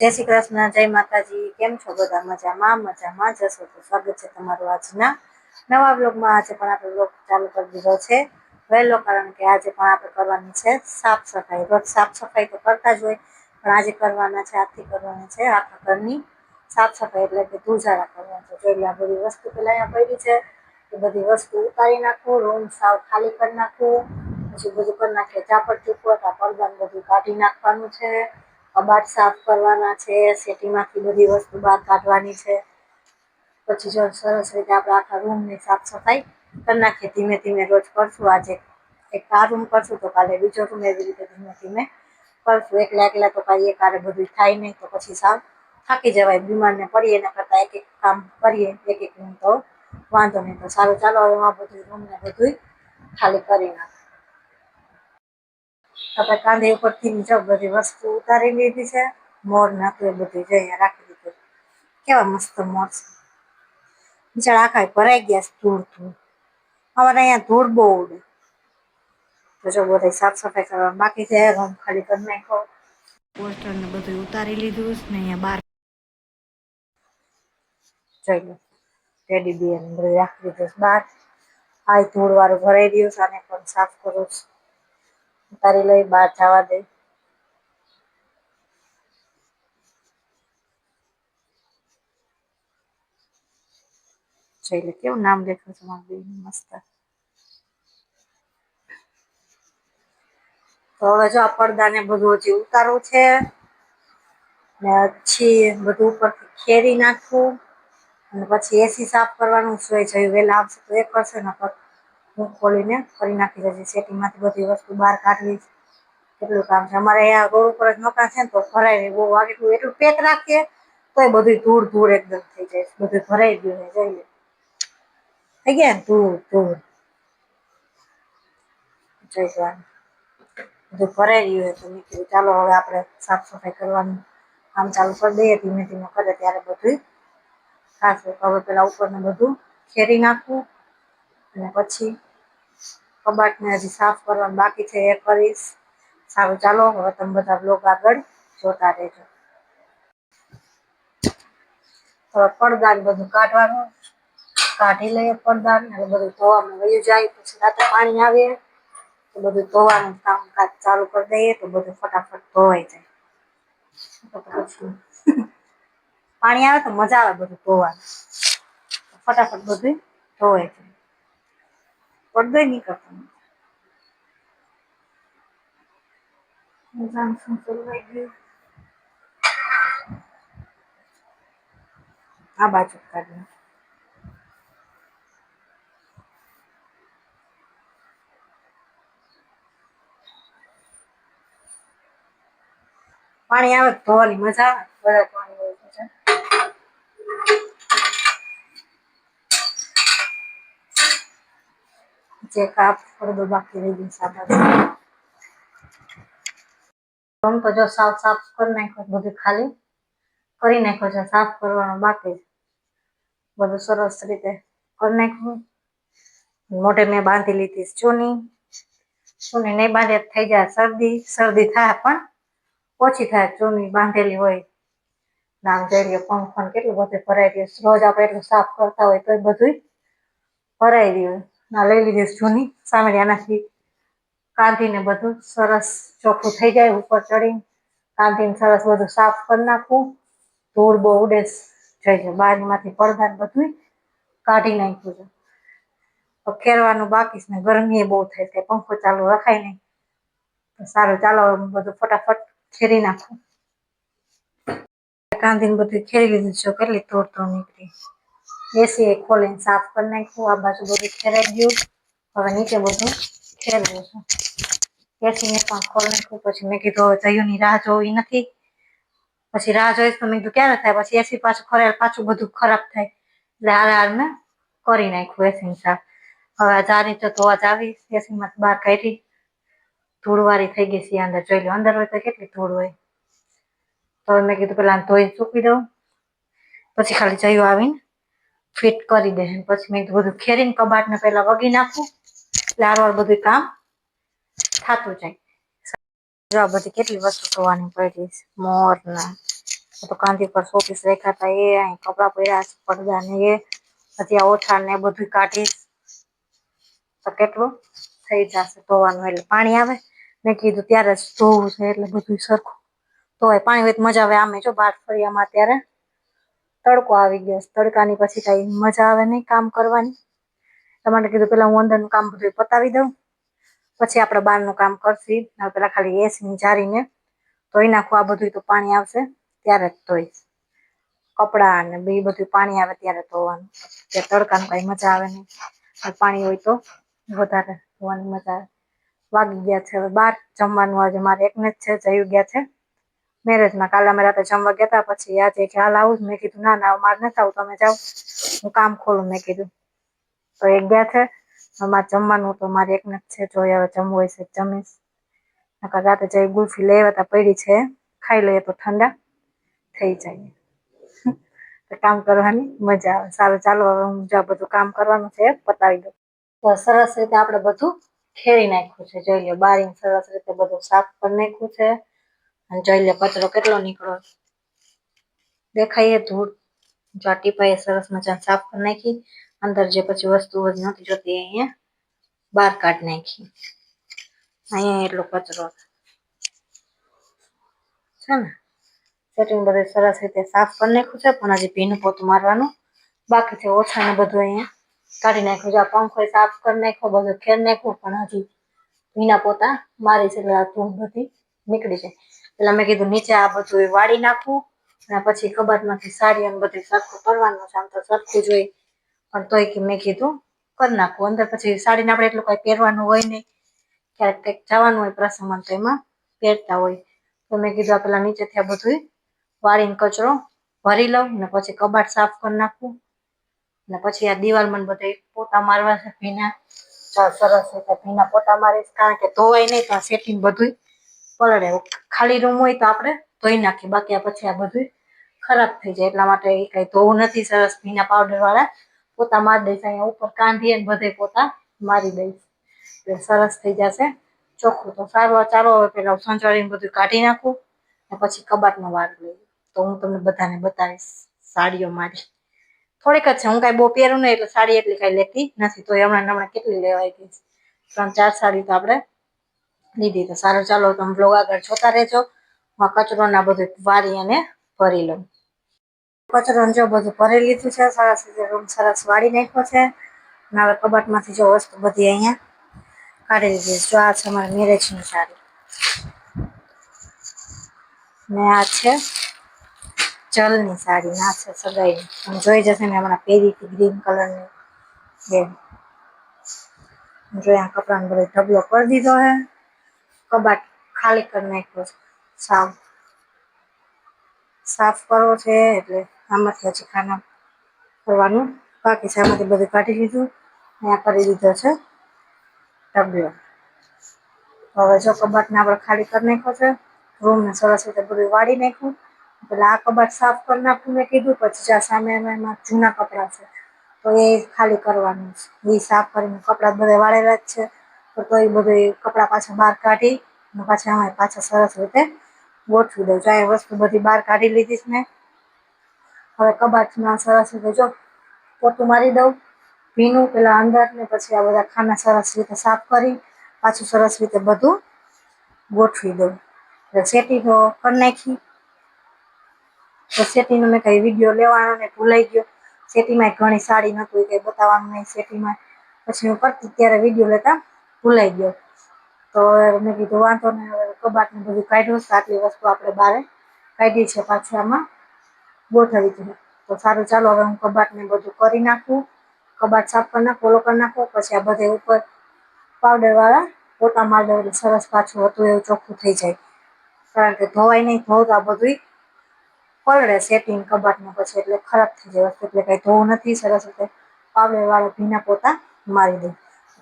જય શ્રી કૃષ્ણ, જય માતાજી. કેમ છો બધા? મજામાં જશો તો સ્વાગત છે તમારું આજના નવા બ્લોગમાં. આજે પણ આપણે બ્લોગ ચાલુ કરી દીધો છે વહેલો, કારણ કે આજે પણ આપણે કરવાની છે સાફ સફાઈ. રોજ સાફ સફાઈ તો કરતા જ હોય, પણ આજે કરવાના છે, આજથી કરવાની છે આખા ઘરની સાફ સફાઈ, એટલે કે ધૂજારા કરવાના છે. એટલે આ બધી વસ્તુ પેલા અહીંયા પડી છે, એ બધી વસ્તુ ઉતારી નાખું, રૂમ સાવ ખાલી કરી નાખું, પછી બધું કરી નાખીએ. ઝાપટ ચૂપટ આ પડદા બધું કાઢી નાખવાનું છે, કબાટ સાફ કરવાના છે, સેટીમાંથી બધી વસ્તુ બહાર કાઢવાની છે. પછી જો સરસ રીતે આપણે આખા રૂમની સાફ સફાઈ કરી નાખીએ. ધીમે ધીમે રોજ કરશું. આજે એક આ રૂમ કરશું તો કાલે બીજો રૂમ, એવી રીતે ધીમે ધીમે કરશું. એકલા તો કાંઈ એકારે બધું થાય નહીં, તો પછી સાવ થાકી જવાય. બીમારને પડીએ એના કરતાં એક એક કામ કરીએ, એક એક રૂમ તો વાંધો નહીં. તો સારું, ચાલો હવે આ બધું રૂમને બધું ખાલી કરી નાખો. આપણે કાંધે ઉપરથી જો બધી વસ્તુ ઉતારી લીધી છે. મોર નાતું એ બધું જો અહીંયા રાખી દીધું. કેવા મસ્ત મોર છે. બિચારા આખા ભરાઈ ગયા છે ધૂળથી. અમારે અહીંયા ધૂળ બહુ ઉડે. તો જો બધે સાફ સફાઈ કરવાનું બાકી છે. રૂમ ખાલી કરી નાખ્યો. પોસ્ટર ને બધું ઉતારી લીધું ને અહીંયા બહાર જોઈ લો ટેડી બિયર ને બધું રાખી દીધું છે બહાર. આ ધૂળ વાળું ભરાઈ રહ્યું છે, આને પણ સાફ કરું છું. ઉતારી લઈ, બહાર જવા દે. જોઈ લે કેવું નામ લખ્યું છે મારા બેયનું મસ્ત. તો હવે જો આ પડદા ને બધું હજી ઉતારવું છે, ને પછી બધું ઉપરથી ખેરી નાખવું, અને પછી એસી સાફ કરવાનું છે. જઈ વહેલા આવશે તો એ કરશે, ને હું ખોલીને કરી નાખી દઈશ. સેટીમાંથી બધી વસ્તુ બહાર કાઢવી, કેટલું કામ છે. અમારે અહીંયા રોડ ઉપર જ મકાન છે ને, તો ભરાય નહીં બહુ. એટલું પેક રાખીએ તો એ બધું ધૂળ ધૂળ એકદમ થઈ જાય, બધું ભરાઈ ગયું છે. જઈ લે થઈ ગયા ને ધૂળ ધૂળ. જોઈ લો બધું ભરાઈ ગયું છે. તો મેં કીધું ચાલો હવે આપણે સાફ સફાઈ કરવાનું કામ ચાલુ કરી દઈએ. ધીમે ધીમે કરે ત્યારે બધું થશે. હવે પેલા ઉપરને બધું ખેરી નાખવું, અને પછી કબાટને હજી સાફ કરવાનું બાકી છે, એ કરીશ. સારું, ચાલો હવે તમે બધા બ્લોગ આગળ જોતા રહેજો. હવે પડદા ને બધું કાઢવાનું, કાઢી લઈએ પડદા ને. એટલે બધું ધોવામાં વયું જાય. પછી રાતે પાણી આવે તો બધું ધોવાનું કામકાજ ચાલુ કરી દઈએ, તો બધું ફટાફટ ધોવાઈ જાય. તો પછી પાણી આવે તો મજા આવે બધું ધોવાનું, ફટાફટ બધું ધોવાઈ જાય. પડદોય નીકળતો નથી. આ બાજુ કાઢી પાણી આવે તો ધોવાની મજા આવે. બધા પાણી હોય તો જે કાપ પડદો બાકી રહી ગયો સાદા રૂમ તો જો સાફ સાફ કરી નાખ્યો, બધું ખાલી કરી નાખ્યો છે. સાફ કરવાનું બાકી બધું સરસ રીતે કરી નાખ્યું. મોઢે મેં બાંધી લીધી ચૂની. ચૂની નહીં બાંધે થઈ જાય શરદી. શરદી થાય પણ ઓછી થાય, ચૂની બાંધેલી હોય. નામ જોઈ લો પંખો કેટલું બધું ભરાઈ ગયું. રોજ આપણે એટલું સાફ કરતા હોય તો બધું ભરાઈ રહ્યું. ના લઈ લીધી ચૂની સામેથી, આનાથી કાઢીને બધું સરસ ચોખ્ખું થઈ જાય. ઉપર ચડીને કાઢીને સરસ બધું સાફ કરી નાખવું. ધૂળ બહુ ઉડે છે. બારીમાંથી પડદા ને બધું કાઢી નાખ્યું છે. ખેરવાનું બાકી છે ને ગરમી એ બહુ થાય છે. પંખો ચાલુ રખાય નહીં. સારું, ચાલો બધું ફટાફટ ખેરી નાખું. કાંધીને બધું ખેરી લીધું છે. કેટલી ધૂળ ધૂળ નીકળી. એસી ખોલીને સાફ કરી નાખ્યું. આ બાજુ બધું ખેરાઈ ગયું. હવે નીચે બધું ખેરવું છે. એસીને પણ ખોલી નાખ્યું. પછી મેં કીધું હવે જયુની રાહ જોવી નથી. પછી રાહ જોઈશ તો મેં કીધું ક્યારે થાય. પછી એસી પાછું ખોલે પાછું બધું ખરાબ થાય. એટલે હાલ મેં કરી નાખ્યું એસી સાફ. હવે આ રીતે ધોવા જાવી. એસીમાંથી બહાર કાઢી ધૂળવાળી થઈ ગઈ છે. અંદર જોઈ લો, અંદર હોય તો કેટલી ધૂળ હોય. તો મેં કીધું પેલા ધોઈ ચૂકી દઉં, પછી ખાલી જયું આવીને ફિટ કરી દે. પછી મેં બધું ખેરીને કબાટને પેલા વગી નાખું, એટલે હારવાર બધું કામ થતું જાય. જો બધી કેટલી વસ્તુ ધોવાની પડી છે. મોરના તો કાંધી પર શોપીસ રાખ્યા હતા એ અહીં કપડાં પહેર્યા પડદા ને એ પછી ઓછા ને બધું કાઢીશ તો કેટલું થઈ જશે ધોવાનું એટલે પાણી આવે મેં કીધું ત્યારે જ ધોવું છે એટલે બધું સરખું ધોવાય પાણી હોય તો મજા આવે આમે જો બહાર ફળિયામાં અત્યારે તડકો આવી ગયો તડકાની પછી કઈ મજા આવે નહીં કામ કરવાની તમારે કીધું પેલા હું અંદરનું કામ બધું પતાવી દઉં પછી આપણે બહારનું કામ કરશી પેલા ખાલી એસી જારીને ધોઈ નાખું આ બધું તો પાણી આવશે ત્યારે જ ધોઈશ કપડાં અને બી બધું પાણી આવે ત્યારે ધોવાનું ત્યાં તડકાનું કઈ મજા આવે નહીં પાણી હોય તો વધારે ધોવાની મજા આવે વાગી ગયા છે હવે 12 જમવાનું આજે મારે એકને જ છે જયું ગયા છે મેરેજમાં કાલે અમે રાતે જમવા ગયા હતા પછી આજે ખ્યાલ આવું મેં કીધું ના મારે નથી આવું તમે જાઓ હું કામ ખોલું મેં કીધું તો એક ગયા છે અમારે જમવાનું તો મારે એકને જ છે જો હવે જમવું હોય છે જમીશ નકર રાતે જઈ ગુલ્ફી લેવા તા પડી છે ખાઈ લઈએ તો ઠંડા થઈ જાય કામ કરવાની મજા આવે સારું ચાલો હવે હું જ્યાં બધું કામ કરવાનું છે પતાવી દઉં તો સરસ રીતે આપણે બધું ખેરી નાખ્યું છે જોઈ લો બારીને સરસ રીતે બધું સાફ કરી નાખ્યું છે અને જોઈ લો કચરો કેટલો નીકળો દેખાય ધૂળ જો ટીપાએ સરસ મજાને સાફ કરી નાખી અંદર જે પછી વસ્તુ નથી જોતી અહીંયા બહાર કાઢી નાખી અહીંયા એટલો કચરો છે ને સેટિંગ બધું સરસ રીતે સાફ કરી નાખ્યું છે પણ હજી ભીનું પોતું મારવાનું બાકી છે ઓછા ને બધું અહીંયા કાઢી નાખ્યું છે પંખો સાફ કરી નાખ્યો બધું ખેર નાખ્યું પણ હજી ભીના પોતા મારી છે એટલે આ ધૂળ બધી નીકળી જાય એટલે મેં કીધું નીચે આ બધું વાળી નાખવું અને પછી કબાટમાંથી સાડી અને બધું સરખું કરવાનું છે આમ તો સરખું જોઈ પણ તોય કે મેં કીધું કરી નાખવું અંદર પછી સાડીને આપણે એટલું કઈ પહેરવાનું હોય નહીં ક્યારેક કંઈક જવાનું હોય પ્રસંગમાં તો એમાં પહેરતા હોય તો મેં કીધું આ પેલા નીચેથી આ બધું વાળીને કચરો ભરી લઉં ને પછી કબાટ સાફ કરી નાખવું ને પછી આ દિવાલમાં બધે પોતા મારવા છે ભીના સરસ રીતે ભીના પોતા મારીશ કારણ કે ધોવાય નહીં તો આ સેટિંગ બધું પલળે ખાલી રૂમ હોય તો આપણે ધોઈ નાખીએ બાકી આ પછી આ બધું ખરાબ થઈ જાય એટલા માટે એ કઈ ધોવું નથી સરસ ભીના પાવડર વાળા પોતા મારી દઈશ અહીંયા ઉપર કાંધી અને બધે પોતા મારી દઈશ એટલે સરસ થઈ જશે ચોખ્ખું તો સારું ચાલો હવે પેલા સંચાળીને બધું કાઢી નાખું ને પછી કબાટનો વાર લઈ તો હું તમને બધાને બતાવીશ સાડીઓ મારી થોડીક જ છે હું કાંઈ બહુ પહેરું નહીં એટલે સાડી એટલી કાંઈ લેતી નથી તો હમણાં કેટલી લેવાઈ ગઈ 3-4 સાડી તો આપણે લીધી તો સારું ચાલો તમે બ્લોગ આગળ જોતા રહેજો હું કચરો ના બધું વાળી અને ભરી લઉં કચરો જો બધું ભરી લીધું છે સરસ રીતે રૂમ સરસ વાળી નાખ્યો છે અને હવે કબાટમાંથી જો વસ્તુ બધી અહીંયા કાઢી લીધી જો આ છે અમારા મેરેજની સાડી ને આ છે જલની સાડી ના છે સગાઈની તમે જોઈ જશે ને હમણાં પહેરી હતી ગ્રીન કલરની જો આ કપડાનો બધો ઢગલો કરી દીધો હે કબાટ ખાલી કરી નાખ્યો છે સાફ કરવો છે એટલે આમાંથી હજી ખાના કરવાનું બાકી છે આમાંથી બધું કાઢી લીધું અહીંયા કરી દીધો છે ઢગલો હવે જો કબાટને આપણે ખાલી કરી નાખ્યો છે રૂમને સરસ રીતે બધું વાળી નાખ્યું પેલા આ કબાટ સાફ કરી નાખું મેં કીધું પછી જ્યાં સામે એમાં જૂના કપડાં છે તો એ ખાલી કરવાનું છે એ સાફ કરીને કપડાં બધા વાળેલા જ છે તો એ બધું કપડાં પાછા બહાર કાઢી અને પાછા આમાં પાછા સરસ રીતે ગોઠવી દઉં જો આ વસ્તુ બધી બહાર કાઢી લીધી છે ને હવે કબાટમાં સરસ રીતે જો પોતું મારી દઉં ભીનું પેલા અંદર ને પછી આ બધા ખાના સરસ રીતે સાફ કરી પાછું સરસ રીતે બધું ગોઠવી દઉં એટલે સેટિંગ કરી નાખી તો સેટીનો મેં કઈ વિડીયો લેવાનો ને ભૂલાઈ ગયો સેટીમાં ઘણી સાડી નહોતું કંઈ બતાવવાનું નહીં સેટીમાં પછી હું કરતી ત્યારે વિડીયો લેતા ભૂલાઈ ગયો તો મેં કીધું વાંધો નહીં હવે કબાટને બધું કાઢ્યું આટલી વસ્તુ આપણે બહાર કાઢી છે પાછી આમાં ગોઠવી દીધું તો સારું ચાલો હવે હું કબાટને બધું કરી નાખું કબાટ સાફ કરી નાખું ઓલો કરી નાખું પછી આ બધે ઉપર પાવડરવાળા પોતા મારી દઉં એટલે સરસ પાછું હતું એવું ચોખ્ખું થઈ જાય કારણ કે ધોવાય નહીં ધોવું તો આ બધું પલળે સેટિંગ કબાટમાં પછી એટલે ખરાબ થઈ જાય વસ્તુ એટલે કંઈ ધોવું નથી સરસ રીતે પાવડરવાળા ભીના પોતા મારી દઉં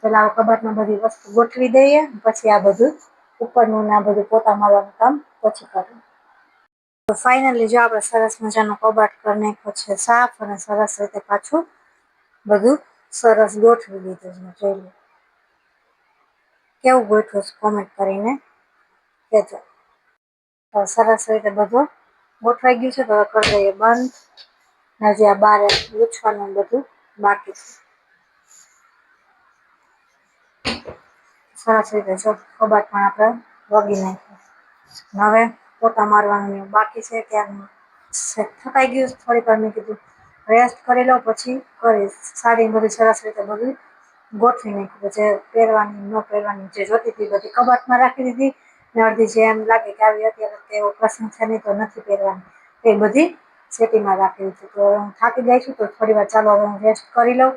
પેલા કબાટમાં બધી વસ્તુ ગોઠવી દઈએ પછી આ બધું ઉપરનું ને આ બધું પોતા મારવાનું કામ પછી કરીએ તો ફાઇનલી જો આપણે સરસ મજાનો કબાટ કરી નાખ્યો છે સાફ અને સરસ રીતે પાછું બધું સરસ ગોઠવી દીધું છે જોઈ લો કેવું ગોઠવું છે કોમેન્ટ કરીને કહેજો તો સરસ રીતે બધું ગોઠવાઈ ગયું છે તો કરી દઈએ બંધ. હજી આ બાર લૂછવાનું બધું બાકી છે. સરસ રીતે જો કબાટ પણ આપણે વગી નાખ્યું. હવે પોતા મારવાનું બાકી છે ત્યારનું થકાઈ ગયું થોડીક વાર મેં કીધું રેસ્ટ કરી લઉં પછી કરીશ. સાડી બધી સરસ રીતે બધું ગોઠવી નાખ્યું. જે પહેરવાની ન પહેરવાની જે જોતી હતી બધી કબાટમાં રાખી દીધી. ને અડધી જે એમ લાગે કે આવી અત્યારે એવો પ્રસંગ છે નહીં તો નથી પહેરવાની એ બધી સેટીમાં રાખેલી છે. તો હું થાકી ગઈ છું તો થોડી વાર ચાલો હવે હું રેસ્ટ કરી લઉં.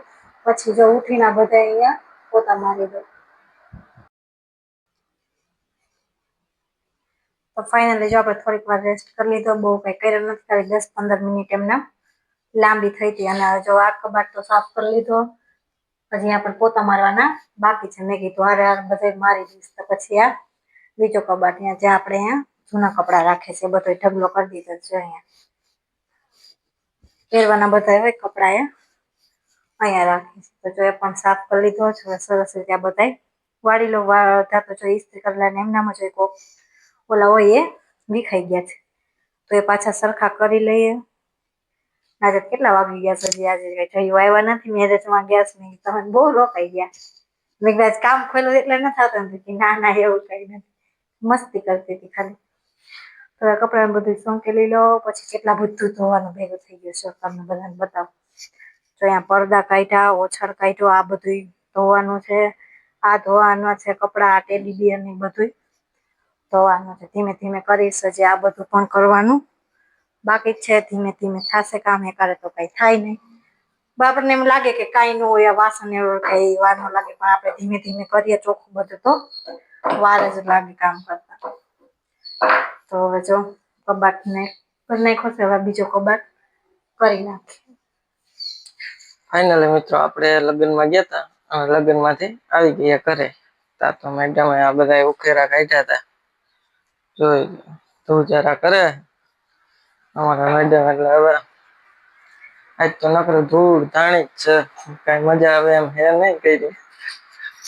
પછી જો ઉઠીને બધા અહીંયા પોતા મારી દઉં. તો ફાઇનલી જો આપણે થોડીક વાર રેસ્ટ કરી લીધો. બહુ કંઈ કર્યો નથી, ખાલી 10-15 મિનિટ એમના લાંબી થઈ હતી. અને જો આ કબાટ તો સાફ કરી લીધો. પછી અહીંયા પણ પોતા મારવાના બાકી છે. મેં કીધું હારે બધા મારી દઈશ તો પછી આ બીજો કબાટ જ્યાં આપણે અહીંયા જૂના કપડા રાખે છે બધો ઢગલો કરી દીધો છે. અહીંયા પહેરવાના બધા હોય કપડા એ અહીંયા રાખી છે. તો જો એ પણ સાફ કરી લીધો છે. સરસ રીતે આ બધા વાળી લો. વાળતા તો જો ઇસ્ત્રી કરેલા ને એમનામાં જ કોક ઓલા હોય એ વિખાઈ ગયા છે. તો એ પાછા સરખા કરી લઈએ. આજે કેટલા વાગી ગયા છે? આજે જયું આવ્યા નથી. મેરેજમાં ગયા છે ને તમે બહુ રોકાઈ ગયા. મેં કદાચ કામ ખોલ્યું એટલે ન થતું નથી. ના એવું કઈ નથી, મસ્તી કરતી હતી ખાલી. તો કપડાને બધું સંકેલી લો. પછી કેટલા બધું ધોવાનું ભેગું થઈ ગયું છે તમને બધાને બતાવો. તો અહીંયા પડદા કાઢ્યા, ઓછાળ કાઢ્યો, આ બધું ધોવાનું છે. આ ધોવાનું છે કપડા, આ ટેડી બિયર ને બધું ધોવાનું છે. ધીમે ધીમે કરીશ. હજી આ બધું પણ કરવાનું બાકી જ છે. ધીમે ધીમે થશે કામ. એકારે તો કઈ થાય નહીં. આપણને એમ લાગે કે કાંઈ ન હોય, વાસણ કઈ વાર ન લાગે, પણ આપણે ધીમે ધીમે કરીએ ચોખ્ખું બધું તો વાર જ લાગે કામ કરતા. તો હવે જો કબાટ ને કરી નાખ્યો છે. હવે બીજો કબાટ કરી નાખીએ. ફાઇનલી મિત્રો આપણે લગ્નમાં ગયા હતા અને લગ્નમાંથી આવી ગયા ઘરે. તો મેડમે આ બધા ઉખેરા કાઢ્યા હતા. જોઈ તું જરા કરે અમારા મેડમ. એટલે હવે આજ તો નકરું ધૂળ ધાણી જ છે. કઈ મજા આવે એમ હે નહીં કરી.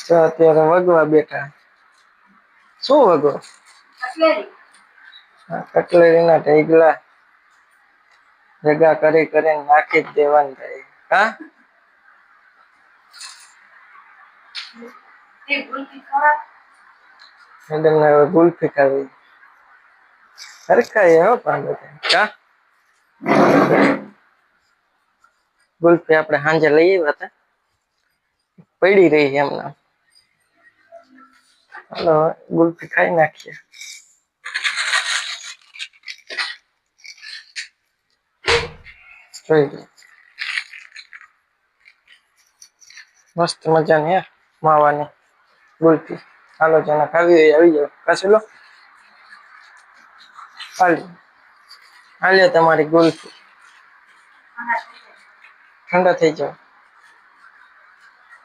તો અત્યારે વગવા બેઠા. શું વગો? કટલેરી ના ઢેગલા ભેગા કરી કરીને નાખી જ દેવાનું થાય. હા મેડમ ને હવે ગુલ્ફી ખાવી. હરખાય હો પણ કા ગુલ્ફી આપણે સાંજે લઈ આવ્યા હતા, પડી રહી એમના. હાલો ગુલ્ફી ખાઈ નાખીએ. જોઈ મસ્ત મજાની માવાની ગુલ્ફી. હાલો જેને ખાવી હોય આવી જાવ. કાશી લો હાલ્યો તમારી ગુલ્ફી. ઠંડા થઈ જાવ.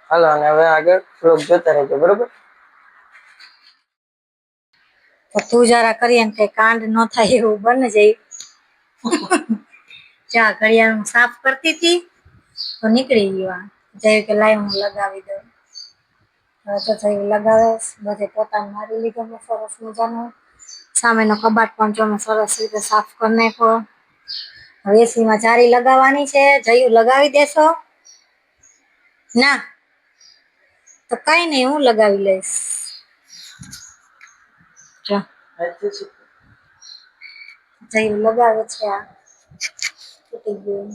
હાલો અને હવે આગળ બ્લોગ જોતા રહેજો બરોબર. તું જરા કરીએ ને કઈ કાંડ ન થાય એવું બને જાય. ચા ઘડિયાળ સાફ કરતી હતી તો નીકળી ગયો. જયું કે લાઈ હું લગાવી દઉં. તો જયું લગાવે. બધે પોતા મારી લીધો મેં સરસ મજાનો. સામેનો કબાટ પણ જો મેં સરસ રીતે સાફ કરી નાખ્યો. હવે એસીમાં જારી લગાવવાની છે. જયું લગાવી દેશો? ના તો કઈ નઈ, હું લગાવી લઈશ. જયું લગાવે છે. આ તૂટી ગયું.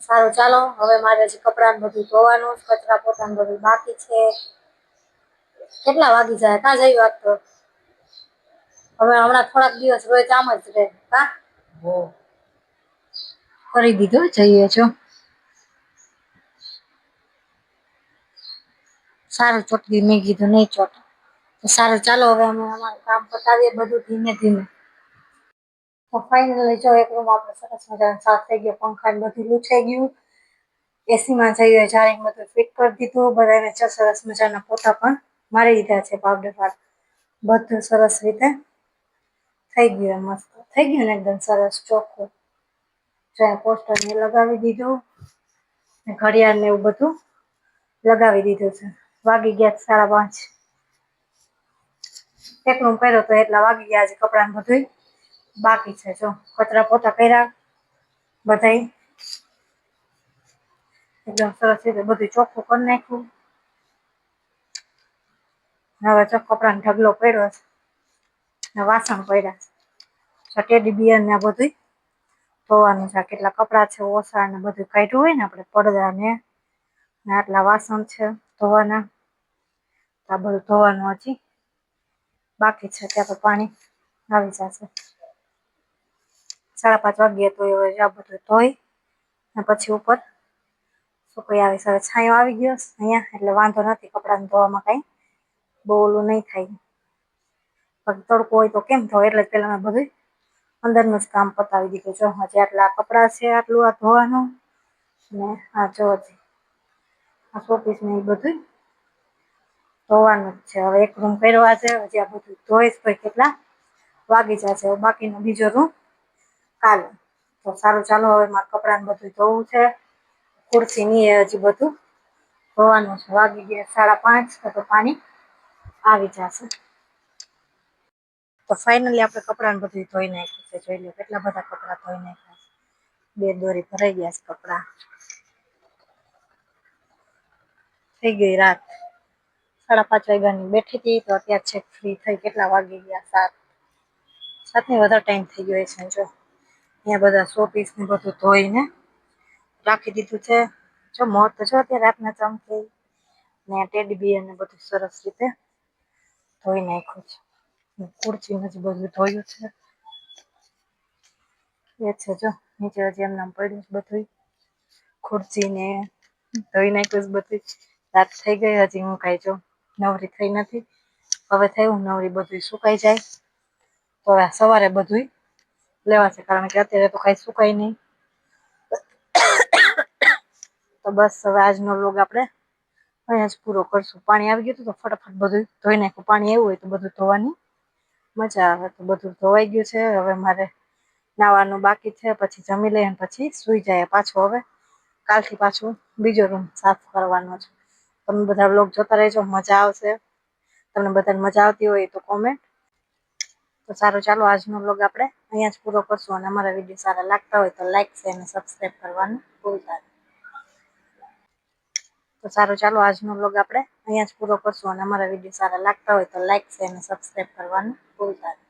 સારું ચાલો હવે મારે હજી કપડાને બધું ધોવાનું, કચરા પોતાને બધું બાકી છે. કેટલા વાગી જાય કા જયું વાત તો. હવે હમણાં થોડાક દિવસ રોજ આમ જ રહે. કા કરી દીધું જઈએ છો. સારું ચોટકી મેં કીધું નહીં ચોટ. સારું ચાલો હવે અમે અમારું કામ પતાવીએ બધું ધીમે ધીમે. તો ફાઇનલી જો એક રૂમ આપણે સરસ મજાનો સાફ થઈ ગયો. પંખા ને બધું લૂછાઈ ગયું. એસીમાં જઈએ જારી બધું ફિટ કરી દીધું. બધાને સરસ મજાના પોતા પણ મારી દીધા છે. પાવડર વાળા બધું સરસ રીતે થઈ ગયું. મસ્ત થઈ ગયું ને એકદમ સરસ ચોખ્ખું. પોસ્ટર ને લગાવી દીધું. ઘડિયાળ ને એવું બધું લગાવી દીધું છે. વાગી ગયા 5:30. એક રૂમ કર્યો તો એટલા વાગી ગયા. આજે કપડાને બધું બાકી છે જો કચરા પોતા કર્યા બધાય એકદમ સરસ રીતે બધું ચોખ્ખું કરી નાખ્યું. હવે જો કપડાનો ઢગલો પડ્યો છે વાસણ પડ્યા છે ટેડી બિયર ને બધું ધોવાનું છે. કેટલા કપડાં છે ઓસા ને બધું કાઢ્યું હોય ને આપણે પડદા ને આટલા વાસણ છે ધોવાના. આ બધું ધોવાનું હજી બાકી છે. ત્યાં તો પાણી આવી જશે 5:30 વાગ્યે તો હવે આ બધું ધોઈ ને પછી ઉપર સુકઈ આવી હવે છાંયો આવી ગયો અહીંયા એટલે વાંધો નથી કપડાં ધોવામાં કઈ બહુ ઓલું નહીં થાય. પછી તડકો હોય તો કેમ ધોય એટલે પેલા મેં બધું અંદરનું જ કામ પતાવી દીધું. જો હજી આટલા કપડાં છે આટલું આ ધોવાનું ને આ જો હજી આ શોપીસ ને એ બધું ધોવાનું જ છે. હવે એક રૂમ કર્યો છે હજી આ બધું ધોઈશ તો કેટલા વાગી જશે. બાકીનો બીજો રૂમ કાલે. તો સારું ચાલો હવે મારે કપડાને બધું ધોવું છે. ખુરશી ની હજી બધું ધોવાનું છે. વાગી ગયા 5:30 તો પાણી આવી જશે. તો ફાઇનલી આપણે કપડાને બધું ધોઈ નાખ્યું છે. જોઈ લો કેટલા બધા કપડાં ધોઈ નાખ્યા છે. 2 દોરી ભરાઈ ગયા છે કપડાં. થઈ ગઈ રાત 5:30 વાગ્યાની બેઠી હતી તો અત્યારે છેક ફ્રી થઈ. કેટલા વાગી ગયા 7 ની વધારે ટાઈમ થઈ ગયો છે. જો અહીંયા બધા શોપીસ ને બધું ધોઈને રાખી દીધું છે. જો મોર તો જો અત્યારે રાતના ચમકે ને ટેડી બિયર ને બધું સરસ રીતે ધોઈ નાખ્યું છે. ખુરચી હજી બધું ધોયું છે એ છે જો નીચે હજી એમનામ પડ્યું છે બધું ખુરચી ને ધોઈ નાખ્યું બધું. રાત થઈ ગઈ હજી હું કાંઈ જો નવરી થઈ નથી. હવે થયું નવરી બધું સુકાઈ જાય તો હવે સવારે બધું લેવાશે કારણ કે અત્યારે તો કાંઈ સુકાય નહીં. તો બસ હવે આજનો વ્લોગ આપણે અહીંયા જ પૂરો કરશું. પાણી આવી ગયું હતું તો ફટાફટ બધું ધોઈ નાખ્યું. પાણી આવ્યું હોય તો બધું ધોવાની મજા આવે. તો બધું ધોવાઈ ગયું છે. હવે મારે નાવાનું બાકી છે. પછી જમી લઈને પછી સુઈ જાય પાછું. હવે કાલથી પાછું બીજો રૂમ સાફ કરવાનો છે. તમે બધા વ્લોગ જોતા રહેજો મજા આવશે. તમને બધાને મજા આવતી હોય તો કોમેન્ટ. તો સારું ચાલો આજનો વ્લોગ આપણે અહીંયા જ પૂરો કરશું. અને અમારા વિડીયો સારા લાગતા હોય તો લાઈક શેર અને સબસ્ક્રાઈબ કરવાનું ભૂલતા નહીં. તો સારું ચાલો આજનો વ્લોગ આપણે અહીંયા જ પૂરો કરશું. અને અમારા વિડીયો સારા લાગતા હોય તો લાઈક શેર અને સબસ્ક્રાઈબ કરવાનું ભૂલતા નહીં.